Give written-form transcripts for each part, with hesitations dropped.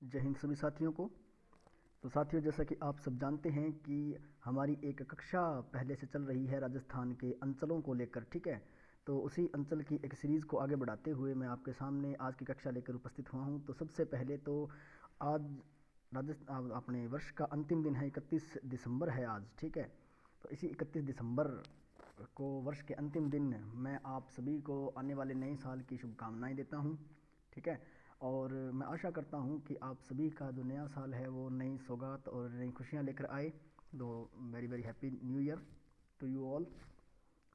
जय हिंद सभी साथियों को। तो साथियों, जैसा कि आप सब जानते हैं कि हमारी एक कक्षा पहले से चल रही है राजस्थान के अंचलों को लेकर, ठीक है। तो उसी अंचल की एक सीरीज़ को आगे बढ़ाते हुए मैं आपके सामने आज की कक्षा लेकर उपस्थित हुआ हूं। तो सबसे पहले तो आज राजस्थान अपने वर्ष का अंतिम दिन है, 31 दिसंबर है आज, ठीक है। तो इसी 31 दिसंबर को, वर्ष के अंतिम दिन, मैं आप सभी को आने वाले नए साल की शुभकामनाएं देता हूं, ठीक है। और मैं आशा करता हूँ कि आप सभी का जो नया साल है वो नई सौगात और नई खुशियाँ लेकर आए। दो very very happy new year to you all,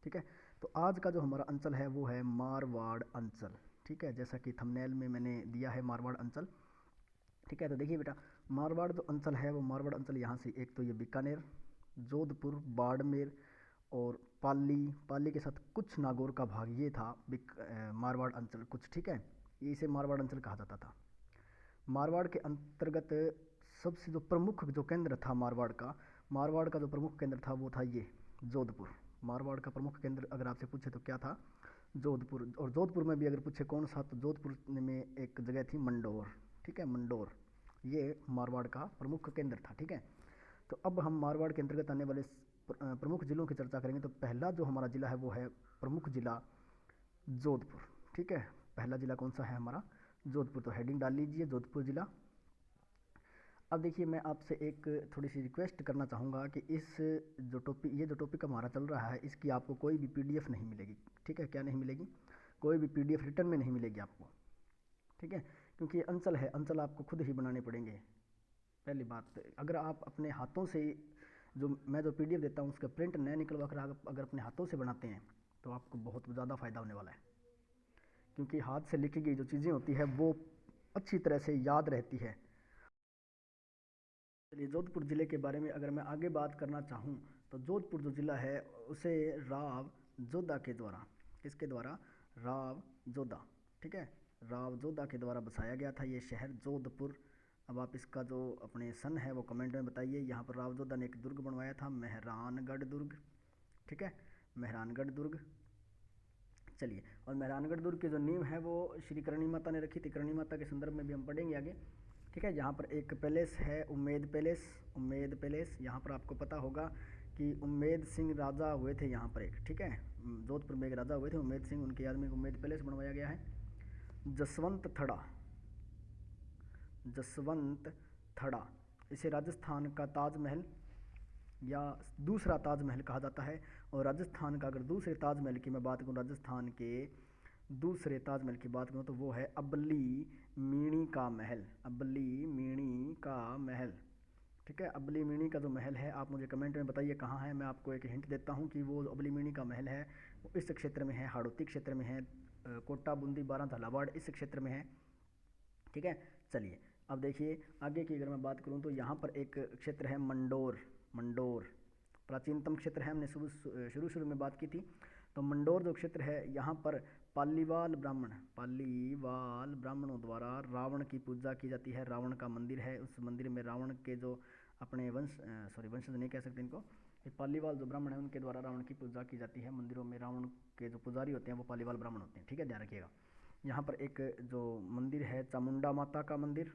ठीक है। तो आज का जो हमारा अंचल है वो है मारवाड़ अंचल, ठीक है। जैसा कि थंबनेल में मैंने दिया है मारवाड़ अंचल, ठीक है। तो देखिए बेटा, मारवाड़ जो अंचल है वो मारवाड़ अंचल यहाँ से एक तो ये बीकानेर, जोधपुर, बाड़मेर और पाली, पाली के साथ कुछ नागौर का भाग ये था मारवाड़ अंचल कुछ, ठीक है। ये इसे मारवाड़ अंचल कहा जाता था। मारवाड़ के अंतर्गत सबसे जो प्रमुख जो केंद्र था मारवाड़ का जो प्रमुख केंद्र था वो था ये जोधपुर। मारवाड़ का प्रमुख केंद्र अगर आपसे पूछे तो क्या था? जोधपुर। और जोधपुर में भी अगर पूछे कौन सा, तो जोधपुर में एक जगह थी मंडोर, ठीक है, मंडोर। ये मारवाड़ का प्रमुख केंद्र था, ठीक है। तो अब हम मारवाड़ के अंतर्गत आने वाले प्रमुख जिलों की चर्चा करेंगे। तो पहला जो हमारा जिला है वो है प्रमुख जिला जोधपुर, ठीक है। पहला जिला कौन सा है हमारा? जोधपुर। तो हेडिंग डाल लीजिए, जोधपुर जिला। अब देखिए, मैं आपसे एक थोड़ी सी रिक्वेस्ट करना चाहूँगा कि ये जो टॉपिक हमारा चल रहा है, इसकी आपको कोई भी पीडीएफ नहीं मिलेगी, ठीक है। क्या नहीं मिलेगी? कोई भी पीडीएफ रिटर्न में नहीं मिलेगी आपको, ठीक है। क्योंकि ये अंचल है, अंचल आपको खुद ही बनाने पड़ेंगे। पहली बात, अगर आप अपने हाथों से जो पीडीएफ देता हूँ उसका प्रिंट न निकलवा कर आप अगर अपने हाथों से बनाते हैं तो आपको बहुत ज़्यादा फ़ायदा होने वाला है। क्योंकि हाथ से लिखी गई जो चीज़ें होती है वो अच्छी तरह से याद रहती है। चलिए, जोधपुर ज़िले के बारे में अगर मैं आगे बात करना चाहूँ तो जोधपुर जो ज़िला है उसे राव जोधा के द्वारा, किसके द्वारा? राव जोधा, ठीक है। राव जोधा के द्वारा बसाया गया था ये शहर जोधपुर। अब आप इसका जो अपने सन है वो कमेंट में बताइए। यहाँ पर राव जोधा ने एक दुर्ग बनवाया था, मेहरानगढ़ दुर्ग, ठीक है, मेहरानगढ़ दुर्ग। चलिए, और मेहरानगढ़ दुर्ग की जो नींव है वो श्री करणी माता ने रखी थी। करणी माता के संदर्भ में भी हम पढ़ेंगे आगे, ठीक है। यहाँ पर एक पैलेस है, उम्मेद पैलेस, उम्मेद पैलेस। यहाँ पर आपको पता होगा कि उम्मेद सिंह राजा हुए थे यहाँ पर एक, ठीक है। जोधपुर में एक राजा हुए थे उम्मेद सिंह, उनके याद में उम्मेद पैलेस बनवाया गया है। जसवंत थड़ा, जसवंत थड़ा, इसे राजस्थान का ताजमहल या दूसरा ताजमहल कहा जाता है। और राजस्थान का अगर दूसरे ताजमहल की मैं बात करूँ, राजस्थान के दूसरे ताजमहल की बात करूँ तो वो है अबली मीणी का महल, अबली मीणी का महल, ठीक है। अबली मीणी का जो महल है, आप मुझे कमेंट में बताइए कहाँ है। मैं आपको एक हिंट देता हूँ कि वो अबली मीणी का महल है वो इस क्षेत्र में है, हाड़ौती क्षेत्र में है, कोटा, बूंदी, बारां, झालावाड़ इस क्षेत्र में है, ठीक है। चलिए, अब देखिए आगे की अगर मैं बात करूँ तो यहाँ पर एक क्षेत्र है मंडोर, मंडोर प्राचीनतम क्षेत्र है, हमने शुरू में बात की थी। तो मंडोर जो क्षेत्र है यहाँ पर पालीवाल ब्राह्मण, पालीवाल ब्राह्मणों द्वारा रावण की पूजा की जाती है। रावण का मंदिर है, उस मंदिर में रावण के जो अपने वंशज नहीं कह सकते इनको, ये पालीवाल जो ब्राह्मण है उनके द्वारा रावण की पूजा की जाती है। मंदिरों में रावण के जो पुजारी होते हैं वो पालीवाल ब्राह्मण होते हैं, ठीक है, ध्यान रखिएगा। यहाँ पर एक जो मंदिर है चामुंडा माता का मंदिर,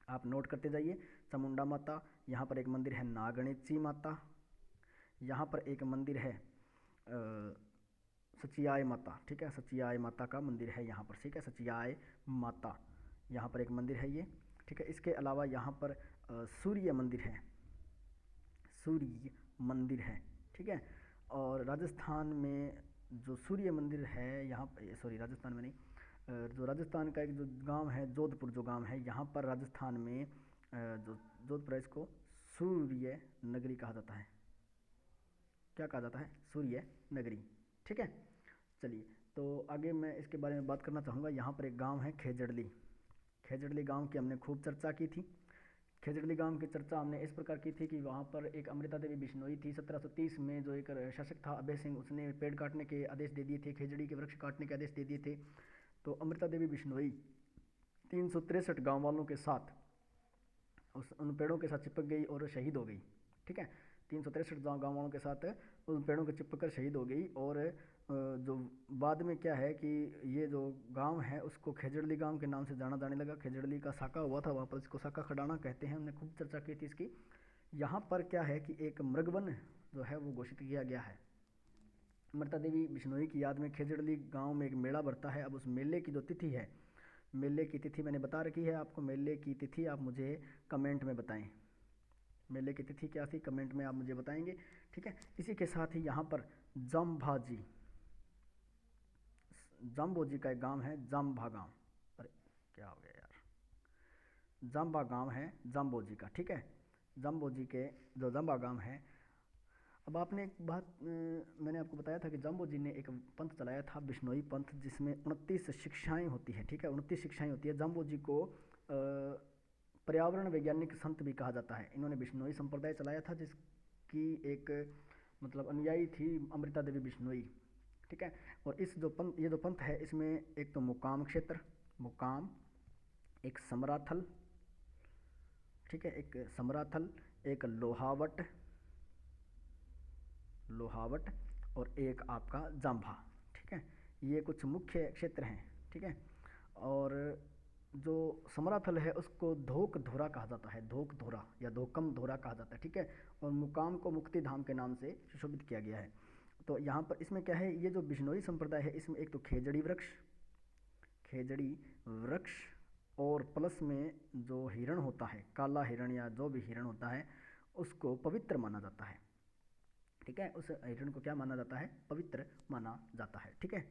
आप नोट करते जाइए, चामुंडा माता। यहाँ पर एक मंदिर है नागणेची माता। यहाँ पर एक मंदिर है सचियाय माता, ठीक है, सचियाय माता का मंदिर है यहाँ पर, ठीक है, सचियाय माता, यहाँ पर एक मंदिर है ये, ठीक है। इसके अलावा यहाँ पर सूर्य मंदिर है, सूर्य मंदिर है, ठीक है। और राजस्थान में जो सूर्य मंदिर है यहाँ पर, सॉरी राजस्थान में नहीं, जो राजस्थान का एक जो गांव है जोधपुर, जो गांव है यहाँ पर राजस्थान में जो जोधपुर है इसको सूर्य नगरी कहा जाता है। क्या कहा जाता है? सूर्य नगरी, ठीक है। चलिए, तो आगे मैं इसके बारे में बात करना चाहूँगा। यहाँ पर एक गांव है खेजड़ली, खेजड़ली गांव की हमने खूब चर्चा की थी। खेजड़ली गांव की चर्चा हमने इस प्रकार की थी कि वहाँ पर एक अमृता देवी बिश्नोई थी। 1730 में जो एक शासक था अभय सिंह, उसने पेड़ काटने के आदेश दे दिए थे, खेजड़ी के वृक्ष काटने के आदेश दे दिए थे। तो अमृता देवी बिश्नोई 363 गाँव वालों के साथ उन पेड़ों के साथ चिपक गई और शहीद हो गई, ठीक है। 363 गाँव वालों के साथ उन पेड़ों को चिपक कर शहीद हो गई। और जो बाद में क्या है कि ये जो गांव है उसको खेजड़ली गांव के नाम से जाना जाने लगा। खेजड़ली का साका हुआ था वहाँ पर, इसको साका खडाना कहते हैं, हमने खूब चर्चा की थी इसकी। यहाँ पर क्या है कि एक मृगवन जो है वो घोषित किया गया है। अमृता देवी बिश्नोई की याद में खेजड़ली गांव में एक मेला बढ़ता है। अब उस मेले की जो तिथि है, मेले की तिथि मैंने बता रखी है आपको। मेले की तिथि आप मुझे कमेंट में बताएं, मेले की तिथि क्या थी कमेंट में आप मुझे बताएंगे, ठीक है। इसी के साथ ही यहाँ पर जाम्भाजी, जाम्बोजी का एक गांव है, जाम्भा गांव। अरे क्या हो गया यार, जाम्बा गांव है जाम्बोजी का, ठीक है। जाम्बोजी के जो जाम्बा गांव है। अब आपने एक बात मैंने आपको बताया था कि जाम्बोजी ने एक पंथ चलाया था, बिश्नोई पंथ, जिसमें 29 शिक्षाएं होती है, ठीक है। 29 शिक्षाएं होती है। जाम्बोजी को पर्यावरण वैज्ञानिक संत भी कहा जाता है। इन्होंने बिश्नोई संप्रदाय चलाया था, जिसकी एक मतलब अनुयायी थी अमृता देवी बिश्नोई, ठीक है। और इस जो पंथ, ये जो पंथ है, इसमें एक तो मुकाम क्षेत्र, मुकाम, एक समराथल, ठीक है, एक समराथल, एक लोहावट, लोहावट, और एक आपका जाम्भा, ठीक है। ये कुछ मुख्य क्षेत्र हैं, ठीक है। और जो समराथल है उसको धोक धोरा कहा जाता है, धोक धोरा या धोकम धोरा कहा जाता है, ठीक है। और मुकाम को मुक्ति धाम के नाम से सुशोभित किया गया है। तो यहाँ पर इसमें क्या है, ये जो बिश्नोई संप्रदाय है इसमें एक तो खेजड़ी वृक्ष, खेजड़ी वृक्ष, और प्लस में जो हिरण होता है, काला हिरण या जो भी हिरण होता है, उसको पवित्र माना जाता है, ठीक है। उस हिरण को क्या माना जाता है, पवित्र माना जाता है, ठीक है।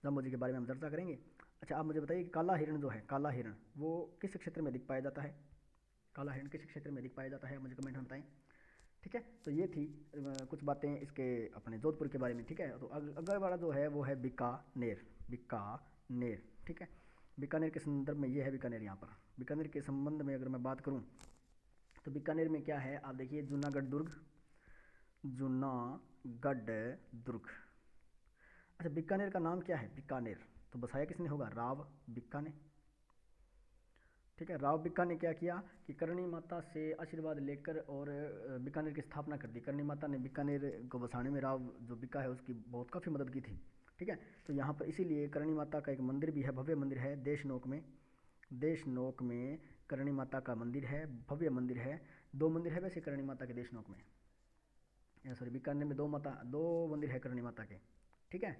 जाम्बोजी के बारे में हम चर्चा करेंगे। अच्छा आप मुझे बताइए कि काला हिरण जो है, काला हिरण वो किस क्षेत्र में दिख पाया जाता है, काला हिरण किस क्षेत्र में दिख पाया जाता है, मुझे कमेंट में बताएं, ठीक है। तो ये थी कुछ बातें इसके अपने जोधपुर के बारे में, ठीक है। तो अगला वाला जो है वो है बीकानेर, बीकानेर, ठीक है। बीकानेर के संदर्भ में ये है बीकानेर। यहाँ पर बीकानेर के संबंध में अगर मैं बात करूँ तो बीकानेर में क्या है, आप देखिए जूनागढ़ दुर्ग, जूनागढ़ दुर्ग। अच्छा बीकानेर का नाम क्या है, बीकानेर तो बसाया किसने होगा, राव बिक्का ने, ठीक है। राव बिक्का ने क्या किया कि करणी माता से आशीर्वाद लेकर और बीकानेर की स्थापना कर दी। करणी माता ने बीकानेर को बसाने में राव जो बिक्का है उसकी बहुत काफ़ी मदद की थी, ठीक है। तो यहाँ पर इसीलिए करणी माता का एक मंदिर भी है, भव्य मंदिर है, देशनोक में, देशनोक में करणी माता का मंदिर है, भव्य मंदिर है। 2 मंदिर है वैसे करणी माता के देशनोक में, सॉरी बीकानेर में 2 मंदिर है करणी माता के, ठीक है।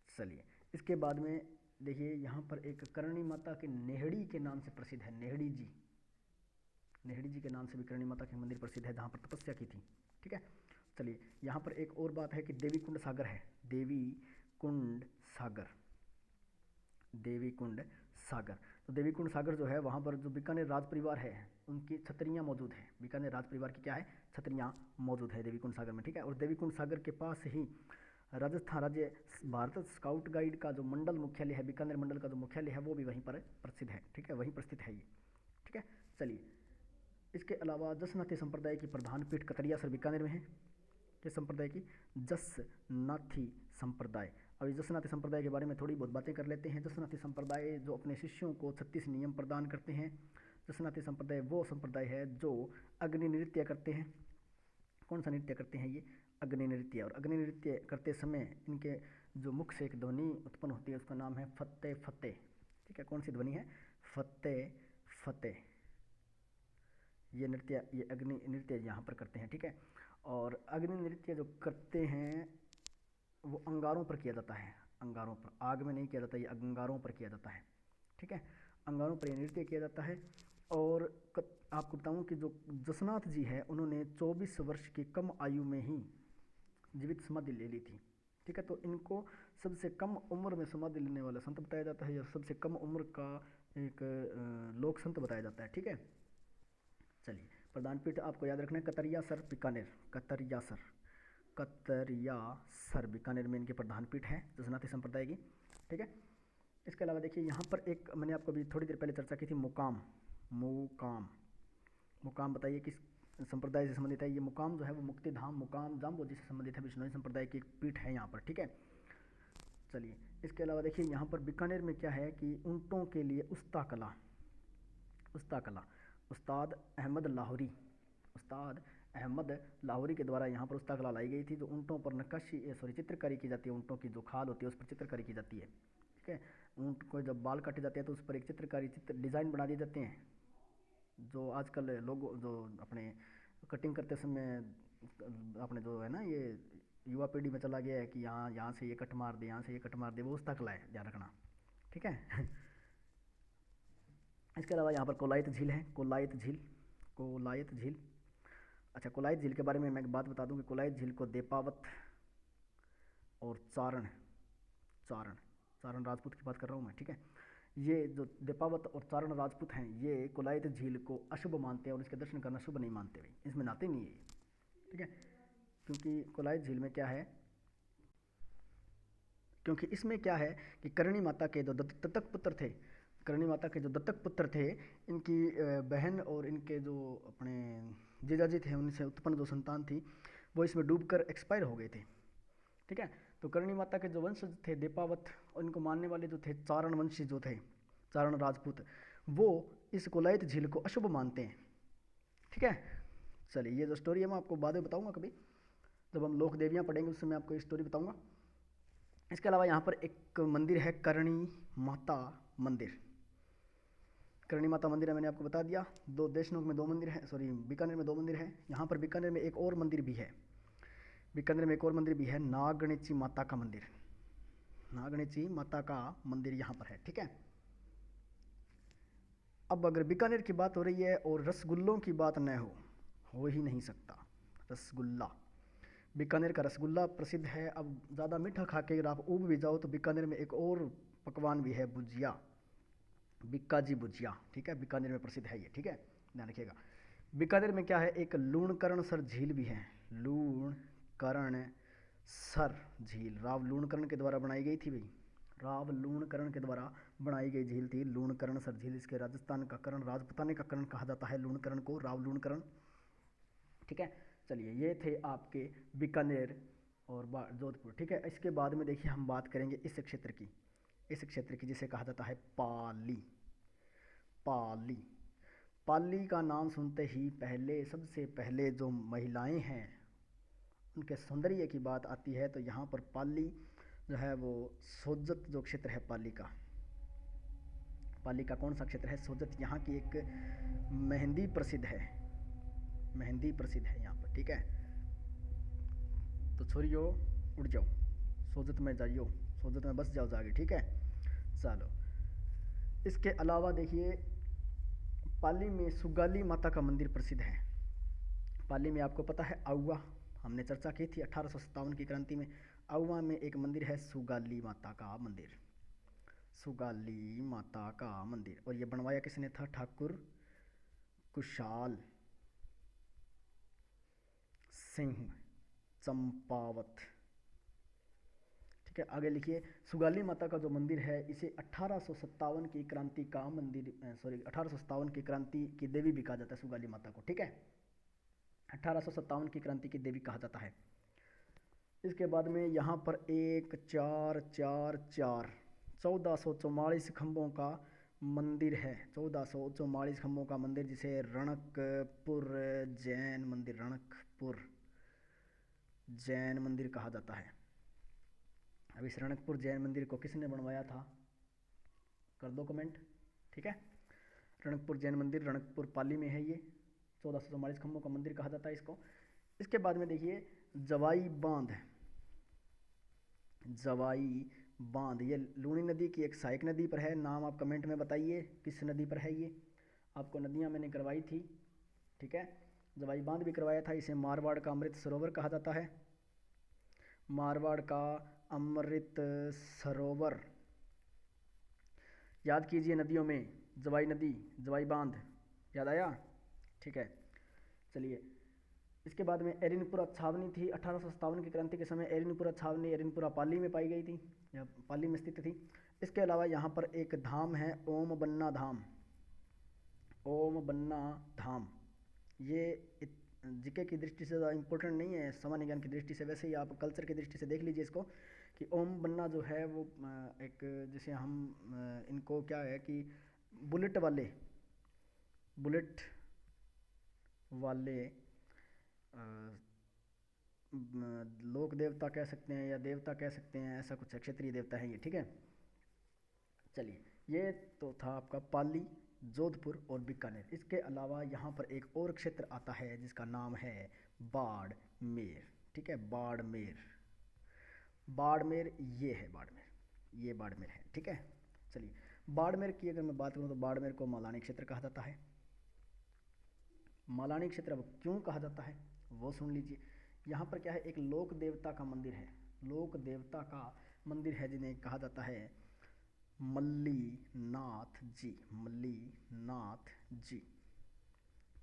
चलिए इसके बाद में देखिए यहाँ पर एक करणी माता के नेहड़ी के नाम से प्रसिद्ध है, नेहड़ी जी, नेहड़ी जी के नाम से भी करणी माता के मंदिर प्रसिद्ध है जहाँ पर तपस्या की थी, ठीक है। चलिए यहाँ पर एक और बात है कि देवी कुंड सागर है, देवी कुंड सागर, देवी कुंड सागर। तो देवी कुंड सागर जो है वहाँ पर जो बीकानेर राज परिवार है उनकी छतरियाँ मौजूद हैं, बीकानेर राज परिवार की क्या है, छतरियाँ मौजूद है देवी कुंड सागर में, ठीक है। और देवी कुंड सागर के पास ही राजस्थान राज्य भारत स्काउट गाइड का जो मंडल मुख्यालय है, बीकानेर मंडल का जो मुख्यालय है वो भी वहीं पर प्रसिद्ध है, ठीक है, वहीं पर स्थित है ये, ठीक है। चलिए इसके अलावा जसनाथी संप्रदाय की प्रधान पीठ कतरियासर बीकानेर में है, किस संप्रदाय की, जसनाथी संप्रदाय। अब इस जसनाथी संप्रदाय के बारे में थोड़ी बहुत बातें कर लेते हैं। जसनाथी संप्रदाय जो अपने शिष्यों को 36 नियम प्रदान करते हैं। जसनाथी संप्रदाय वो संप्रदाय है जो अग्नि नृत्य करते हैं। कौन सा नृत्य करते हैं ये, अग्नि नृत्य। और अग्नि नृत्य करते समय इनके जो मुख से एक ध्वनि उत्पन्न होती है उसका नाम है फतेह फतेह, ठीक है। कौन सी ध्वनि है, फतेह फतेह। ये नृत्य, ये अग्नि नृत्य यहाँ पर करते हैं, ठीक है। और अग्नि नृत्य जो करते हैं वो अंगारों पर किया जाता है, अंगारों पर, आग में नहीं किया जाता, ये अंगारों पर किया जाता है, ठीक है। अंगारों पर ये नृत्य किया जाता है। और आपको बताऊं कि जो जसनाथ जी है उन्होंने 24 वर्ष की कम आयु में ही जीवित समाधि ले ली थी, ठीक है। तो इनको सबसे कम उम्र में समाधि लेने वाला संत बताया जाता है, या सबसे कम उम्र का एक लोक संत बताया जाता है, ठीक है। चलिए प्रधानपीठ आपको याद रखना है कतरियासर बीकानेर, कतरियासर, कतरियासर बीकानेर में इनके प्रधानपीठ है जसनाथी संप्रदाय की, ठीक है। इसके अलावा देखिए यहाँ पर एक मैंने आपको अभी थोड़ी देर पहले चर्चा की थी, मुकाम, मुकाम, मुकाम बताइए किस संप्रदाय से संबंधित है। ये मुकाम जो है वो मुक्ति धाम मुकाम जाम्बोजी से संबंधित है, बिश्नोई संप्रदाय की एक पीठ है यहाँ पर, ठीक है। चलिए इसके अलावा देखिए यहाँ पर बीकानेर में क्या है कि ऊँटों के लिए उस्ता कला, उस्ता कला, उस्ताद अहमद लाहौरी, उस्ताद अहमद लाहौरी के द्वारा यहाँ पर उस्ता कला लाई गई थी, जो ऊँटों पर चित्रकारी की जाती है। ऊँटों की जो खाल होती है उस पर चित्रकारी की जाती है, ठीक है। ऊँट को जब बाल काटे जाते हैं तो उस पर एक डिज़ाइन बना दिए जाते हैं, जो आजकल लोग जो अपने कटिंग करते समय अपने जो है ना, ये युवा पीढ़ी में चला गया है कि यहाँ यहाँ से ये कट मार दे, यहाँ से ये कट मार दे, वो उस्ता कला है, ध्यान रखना, ठीक है। इसके अलावा यहाँ पर कोलायत झील है, कोलायत झील। अच्छा, कोलायत झील के बारे में मैं एक बात बता दूं कि कोलायत झील को देपावत और चारण राजपूत की बात कर रहा हूँ मैं, ठीक है। ये जो देपावत और चारण राजपूत हैं, ये कोलायत झील को अशुभ मानते हैं और इसके दर्शन करना शुभ नहीं मानते भाई, इसमें नाते नहीं है, ठीक है। क्योंकि कोलायत झील में क्या है, क्योंकि इसमें क्या है कि करणी माता के जो दत्तक पुत्र थे, करणी माता के जो दत्तक पुत्र थे, इनकी बहन और इनके जो अपने जीजाजी थे, उनसे उत्पन्न जो संतान थी वो इसमें डूबकर एक्सपायर हो गए थे, ठीक है। तो करणी माता के जो वंशज थे देपावत, उनको मानने वाले जो थे चारण वंशी जो थे, चारण राजपूत, वो इस कोलायत झील को अशुभ मानते हैं, ठीक है। चलिए, ये जो स्टोरी है मैं आपको बाद में बताऊंगा, कभी जब हम लोक देवियाँ पढ़ेंगे उस समय आपको ये स्टोरी बताऊंगा। इसके अलावा यहाँ पर एक मंदिर है, करणी माता मंदिर। करणी माता मंदिर है, मैंने आपको बता दिया। देशनोक में 2 मंदिर है, बीकानेर में 2 मंदिर है। यहाँ पर बीकानेर में एक और मंदिर भी है, नागणेची माता का मंदिर, नागणेची माता का मंदिर यहाँ पर है, ठीक है। अब अगर बीकानेर की बात हो रही है और रसगुल्लों की बात न हो ही नहीं सकता। रसगुल्ला, बीकानेर का रसगुल्ला प्रसिद्ध है। अब ज़्यादा मीठा खा के अगर आप ऊब भी जाओ तो बीकानेर में एक और पकवान भी है, भुजिया, बीकाजी भुजिया, ठीक है, बीकानेर में प्रसिद्ध है ये, ठीक है, ध्यान रखिएगा। बीकानेर में क्या है, एक लूणकरणसर झील भी है, लूणकरणसर झील, राव लूणकरण के द्वारा बनाई गई थी भाई, राव लूणकरण के द्वारा बनाई गई झील थी लूणकरणसर झील। इसके राजस्थान का करण, राजपुताने का करण कहा जाता है लूणकरण को, राव लूणकरण, ठीक है। चलिए, ये थे आपके बीकानेर और जोधपुर, ठीक है। इसके बाद में देखिए हम बात करेंगे इस क्षेत्र की, जिसे कहा जाता है पाली। पाली का नाम सुनते ही सबसे पहले जो महिलाएं हैं उनके सौंदर्य की बात आती है। तो यहाँ पर पाली जो है वो सोजत जो क्षेत्र है पाली का कौन सा क्षेत्र है, सोजत। यहाँ की एक मेहंदी प्रसिद्ध है यहाँ पर, ठीक है। तो छोरियो उड़ जाओ, सोजत में जाइयो, सोजत में बस जाओ जाके, ठीक है। चलो, इसके अलावा देखिए पाली में सुगाली माता का मंदिर प्रसिद्ध है। पाली में आपको पता है आउवा, हमने चर्चा की थी 1857 की क्रांति में। आउवा में एक मंदिर है सुगाली माता का मंदिर, और ये बनवाया किसने था, ठाकुर कुशाल सिंह चंपावत, ठीक है। आगे लिखिए, सुगाली माता का जो मंदिर है इसे 1857 की क्रांति का मंदिर 1857 की क्रांति की देवी भी कहा जाता है सुगाली माता को, ठीक है। 1857 की क्रांति की देवी कहा जाता है। इसके बाद में यहाँ पर 1444 खंभों का मंदिर है, 1444 खंभों का मंदिर, जिसे रणकपुर जैन मंदिर कहा जाता है। अब इस रणकपुर जैन मंदिर को किसने बनवाया था, कर दो कमेंट, ठीक है। रणकपुर जैन मंदिर रणकपुर पाली में है, ये 1444 खंभों का मंदिर कहा जाता है इसको। इसके बाद में देखिए जवाई बांध, ये लूणी नदी की एक सहायक नदी पर है। नाम आप कमेंट में बताइए किस नदी पर है ये, आपको नदियाँ मैंने करवाई थी, ठीक है। जवाई बांध भी करवाया था। इसे मारवाड़ का अमृत सरोवर कहा जाता है, मारवाड़ का अमृत सरोवर। याद कीजिए नदियों में, जवाई नदी, जवाई बांध, याद आया, ठीक है। चलिए, इसके बाद में एरिनपुरा छावनी थी 1857 की क्रांति के समय। एरिनपुरा छावनी एरिनपुरा पाली में पाई गई थी, या पाली में स्थित थी। इसके अलावा यहाँ पर एक धाम है ओम बन्ना धाम। ये जीके की दृष्टि से ज़्यादा इम्पोर्टेंट नहीं है, सामान्य ज्ञान की दृष्टि से, वैसे ही आप कल्चर की दृष्टि से देख लीजिए इसको, कि ओम बन्ना जो है वो एक, जैसे हम इनको क्या है कि बुलेट वाले लोक देवता कह सकते हैं या देवता कह सकते हैं, ऐसा कुछ है, क्षेत्रीय देवता है ये, ठीक है। चलिए, ये तो था आपका पाली, जोधपुर और बीकानेर। इसके अलावा यहाँ पर एक और क्षेत्र आता है जिसका नाम है बाड़मेर, ठीक है, बाड़मेर। बाड़मेर ये है, बाड़मेर, ये बाड़मेर है, ठीक है। चलिए, बाड़मेर की अगर मैं बात करूँ तो बाड़मेर को मालानी क्षेत्र कहा जाता है। मालानी क्षेत्र अब क्यों कहा जाता है वो सुन लीजिए। यहाँ पर क्या है, एक लोक देवता का मंदिर है, लोक देवता का मंदिर है जिन्हें कहा जाता है मल्लीनाथ जी, मल्लीनाथ जी,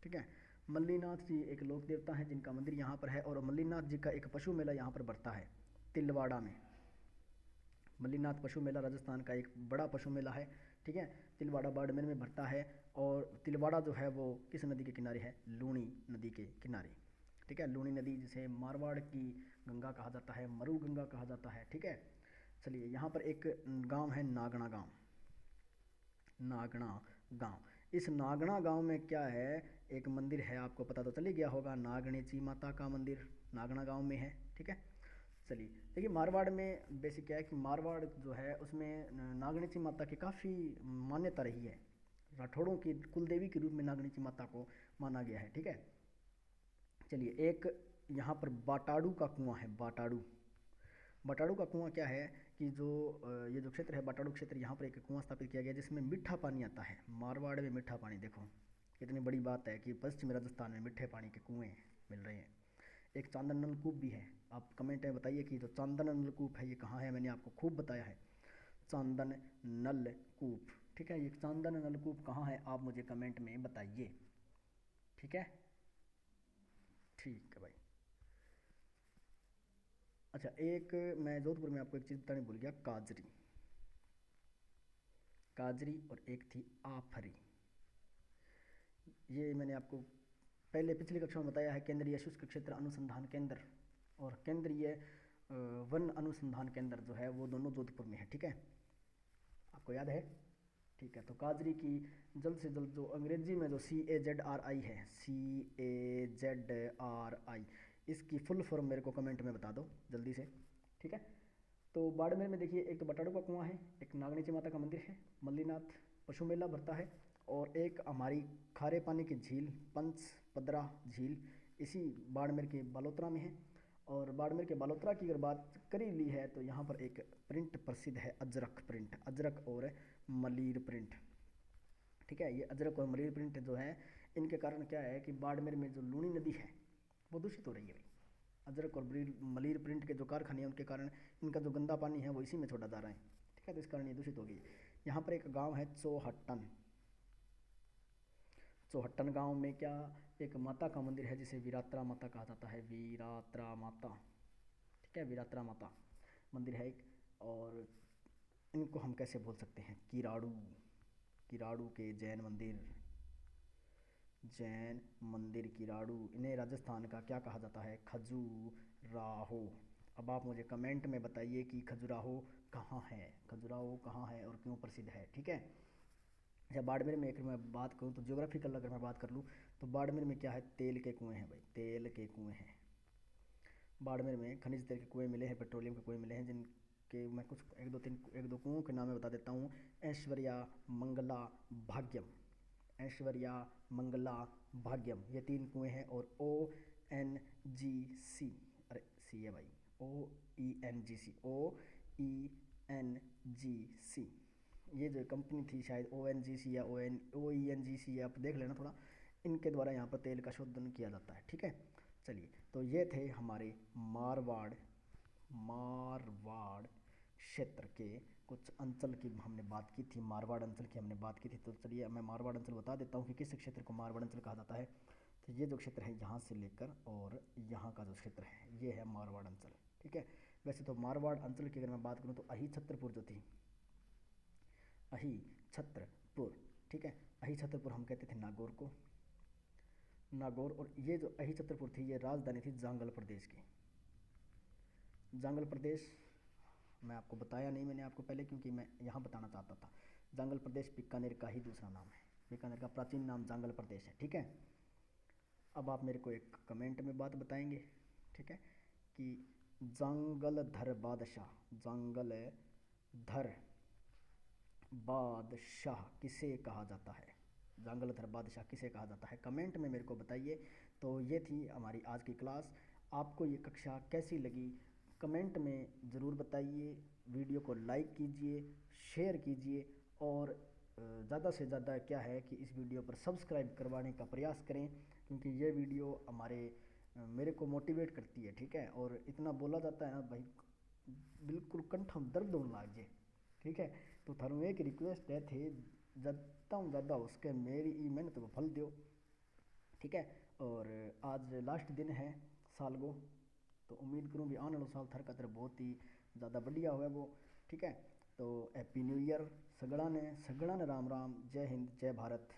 ठीक है। मल्लीनाथ जी एक लोक देवता हैं जिनका मंदिर यहाँ पर है, और मल्लीनाथ जी का एक पशु मेला यहाँ पर बढ़ता है तिलवाड़ा में। मल्लीनाथ पशु मेला राजस्थान का एक बड़ा पशु मेला है, ठीक है। तिलवाड़ा बाड़मेर में बढ़ता है, और तिलवाड़ा जो है वो किस नदी के किनारे है, लूणी नदी के किनारे, ठीक है। लूणी नदी जिसे मारवाड़ की गंगा कहा जाता है, मरु गंगा कहा जाता है, ठीक है। चलिए, यहाँ पर एक गांव है नागणा गांव, नागणा गांव। इस नागणा गांव में क्या है, एक मंदिर है, आपको पता तो चल ही गया होगा, नागणेची माता का मंदिर नागणा गांव में है, ठीक है। चलिए, देखिए मारवाड़ में बेसिक क्या है कि मारवाड़ जो है उसमें नागणेची माता की काफ़ी मान्यता रही है। राठौड़ों की कुलदेवी के रूप में नागणेची माता को माना गया है, ठीक है। चलिए, एक यहाँ पर बाटाड़ू का कुआं है, बाटाड़ू। बाटाड़ू का कुआं क्या है कि जो ये जो क्षेत्र है बाटाड़ू क्षेत्र, यहाँ पर एक कुआं स्थापित किया गया जिसमें मीठा पानी आता है। मारवाड़ में मीठा पानी, देखो कितनी बड़ी बात है कि पश्चिमी राजस्थान में मीठे पानी के कुएँ मिल रहे हैं। एक चांदन नलकूप भी है। आप कमेंट में बताइए कि जो चांदन नलकूप है ये कहाँ है, मैंने आपको खूब बताया है, चांदन नलकूप, ठीक है। ये चांदन नलकूप कहाँ है आप मुझे कमेंट में बताइए, ठीक है, ठीक है भाई। अच्छा, एक मैं जोधपुर में आपको एक चीज़ बताने भूल गया, काजरी, काजरी और एक थी आफरी। ये मैंने आपको पहले पिछली कक्षा में बताया है, केंद्रीय शुष्क क्षेत्र अनुसंधान केंद्र और केंद्रीय वन अनुसंधान केंद्र जो है वो दोनों जोधपुर में है, ठीक है, आपको याद है, ठीक है। तो काजरी की जल्द से जल्द जो अंग्रेजी में जो CAZRI है, CAZRI, इसकी फुल फॉर्म मेरे को कमेंट में बता दो जल्दी से, ठीक है। तो बाड़मेर में देखिए, एक तो बटाड़ू का कुआं है, एक नागणेची माता का मंदिर है, मल्लीनाथ पशु मेला भरता है, और एक हमारी खारे पानी की झील पंचपदरा झील इसी बाड़मेर के बालोतरा में है। और बाड़मेर के बालोतरा की अगर बात करी ली है तो यहाँ पर एक प्रिंट प्रसिद्ध है, अजरक प्रिंट, अजरक और मलीर प्रिंट, ठीक है। ये अजरक और मलीर प्रिंट जो है, इनके कारण क्या है कि बाड़मेर में जो लूणी नदी है वो दूषित हो रही है भाई। अजरक और मलीर प्रिंट के जो कारखाने हैं उनके कारण इनका जो गंदा पानी है वो इसी में छोड़ा जा रहा है, ठीक है। तो इस कारण ये दूषित हो गई। यहाँ पर एक गांव है चौहट्टन, चौहट्टन गांव में क्या, एक माता का मंदिर है जिसे वीरात्रा माता कहा जाता है, वीरात्रा माता, ठीक है, वीरात्रा माता मंदिर है एक। और इनको हम कैसे भूल सकते हैं, किराड़ू, किराड़ू के जैन मंदिर, जैन मंदिर किराड़ू, इन्हें राजस्थान का क्या कहा जाता है, खजुराहो। अब आप मुझे कमेंट में बताइए कि खजुराहो कहाँ है, खजुराहो कहाँ है और क्यों प्रसिद्ध है, ठीक है। जब बाड़मेर में अगर मैं बात करूँ तो ज्योग्राफिकल अगर मैं बात कर लूँ तो बाड़मेर में क्या है, तेल के कुएँ हैं भाई, तेल के कुएँ हैं। बाड़मेर में खनिज तेल के कुएँ मिले हैं, पेट्रोलियम के कुएँ मिले हैं, जिनके मैं कुछ एक दो कुओं के नाम मैं बता देता हूँ। ऐश्वर्या, मंगला, भाग्यम, ऐश्वर्या, मंगला, भाग्यम, ये 3 कुएँ हैं। और ONGC, अरे सी है भाई, OENGC, OENGC, ये जो कंपनी थी शायद ONGC या OENGC, आप देख लेना थोड़ा, इनके द्वारा यहाँ पर तेल का शोधन किया जाता है, ठीक है। चलिए, तो ये थे हमारे मारवाड़, मारवाड़ क्षेत्र के कुछ अंचल की हमने बात की थी, मारवाड़ अंचल की हमने बात की थी। तो चलिए मैं मारवाड़ अंचल बता देता हूँ कि किस क्षेत्र को मारवाड़ अंचल कहा जाता है। तो ये जो क्षेत्र है यहाँ से लेकर और यहाँ का जो क्षेत्र है ये है मारवाड़ अंचल, ठीक है। वैसे तो मारवाड़ अंचल की अगर मैं बात करूँ तो अही छत्रपुर जो थी, अही छत्रपुर, ठीक है, अही छत्रपुर हम कहते थे नागौर को, नागौर। और ये जो अही छत्रपुर थी ये राजधानी थी जांगल प्रदेश की, जांगल प्रदेश मैं आपको बताया नहीं मैंने आपको पहले, क्योंकि मैं यहाँ बताना चाहता था। जांगल प्रदेश बीकानेर का ही दूसरा नाम है, बीकानेर का प्राचीन नाम जांगल प्रदेश है, ठीक है। अब आप मेरे को एक कमेंट में बात बताएंगे, ठीक है, कि जंगल धर बादशाह, जंगल धर बादशाह किसे कहा जाता है, जंगलधर बादशाह किसे कहा जाता है, कमेंट में मेरे को बताइए। तो ये थी हमारी आज की क्लास। आपको ये कक्षा कैसी लगी कमेंट में ज़रूर बताइए। वीडियो को लाइक कीजिए, शेयर कीजिए, और ज़्यादा से ज़्यादा क्या है कि इस वीडियो पर सब्सक्राइब करवाने का प्रयास करें, क्योंकि ये वीडियो मेरे को मोटिवेट करती है, ठीक है। और इतना बोला जाता है ना भाई, बिल्कुल कंठ में दर्द होने लग जाए, ठीक है। तो थारू एक रिक्वेस्ट है थे, ज़्यादा ज़्यादा उसके मेरी मेहनत को फल दो, ठीक है। और आज लास्ट दिन है साल को, तो उम्मीद करूँ भी आने वाला साल थर का तरह बहुत ही ज़्यादा बढ़िया हुआ वो, ठीक है। तो हैप्पी न्यू ईयर सगड़ा ने राम राम, जय हिंद जय भारत।